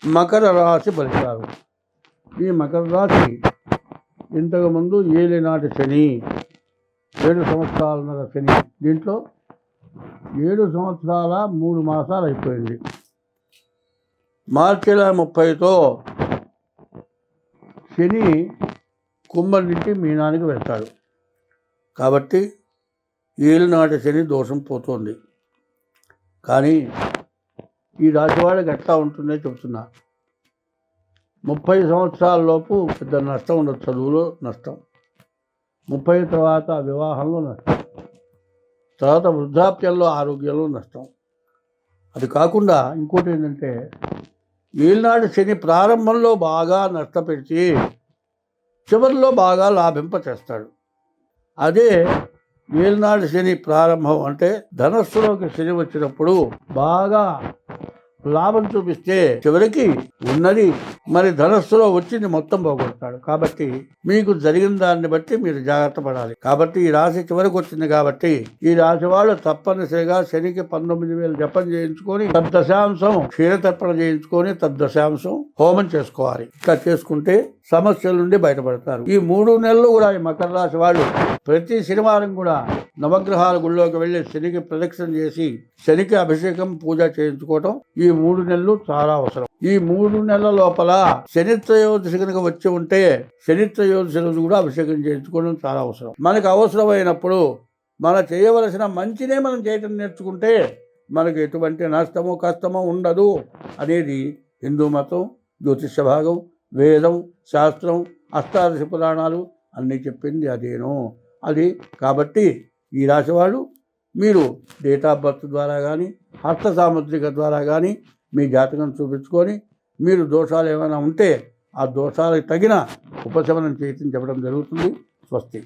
మకర రాశి ఫలితాలు. ఈ మకర రాశి ఇంతకుముందు ఏలినాటి శని 7 సంవత్సరాలన్నర శని, దీంట్లో 7 సంవత్సరాల 3 మాసాలు అయిపోయింది. మార్చి 30తో శని కుంభం నుంచి మీనానికి వెళ్తాడు. కాబట్టి ఏలినాటి శని దోషం పోతుంది. కానీ ఈ రాశి వాళ్ళకి ఎట్లా ఉంటుందో చెబుతున్నా. 30 సంవత్సరాల లోపు పెద్ద నష్టం ఉండదు. చదువులో నష్టం, 30 తర్వాత వివాహంలో నష్టం, తర్వాత వృద్ధాప్యంలో ఆరోగ్యంలో నష్టం. అది కాకుండా ఇంకోటి ఏంటంటే, ఏలినాటి శని ప్రారంభంలో బాగా నష్టపెట్టి చివరిలో బాగా లాభింప చేస్తాడు. అదే ఏలినాటి శని ప్రారంభం అంటే ధనస్సులోకి శని వచ్చినప్పుడు బాగా లాభం చూపిస్తే చివరికి ఉన్నది మరి ధనస్సులో వచ్చింది మొత్తం పోగొడతాడు. కాబట్టి మీకు జరిగిన దాన్ని బట్టి మీరు జాగ్రత్త పడాలి. కాబట్టి ఈ రాశి చివరికి వచ్చింది కాబట్టి ఈ రాశి వాళ్ళు తప్పనిసరిగా శనికి 19,000 జపం చేయించుకొని తద్దశాంశం క్షీరతర్పణ చేయించుకొని తద్దశాంశం హోమం చేసుకోవాలి. ఇట్లా చేసుకుంటే సమస్యల నుండి బయటపడతారు. ఈ 3 నెలలు కూడా ఈ మకర రాశి వాళ్ళు ప్రతి శనివారం కూడా నవగ్రహాల గుళ్ళోకి వెళ్ళి శనికి ప్రదక్షిణ చేసి శనికి అభిషేకం పూజ చేయించుకోవటం ఈ 3 నెలలు చాలా అవసరం. ఈ 3 నెలల లోపల శని త్రయోదశి కనుక వచ్చి ఉంటే శని త్రయోదశి రోజు కూడా అభిషేకం చేయించుకోవడం చాలా అవసరం. మనకు అవసరమైనప్పుడు మనం చేయవలసిన మంచినే మనం చేయటం నేర్చుకుంటే మనకు ఎటువంటి నష్టము కష్టము ఉండదు అనేది హిందూ మతం, జ్యోతిష భాగం, వేదం, శాస్త్రం, అష్టాదశ పురాణాలు అన్నీ చెప్పింది అదేను. అది కాబట్టి ఈ రాశివాళ్ళు మీరు డేట్ ఆఫ్ బర్త్ ద్వారా కానీ హస్త సాముద్రిక ద్వారా కానీ మీ జాతకం చూపించుకొని మీరు దోషాలు ఏమైనా ఉంటే ఆ దోషాలకు తగిన ఉపశమనం చేయటం చెప్పడం జరుగుతుంది. స్వస్తి.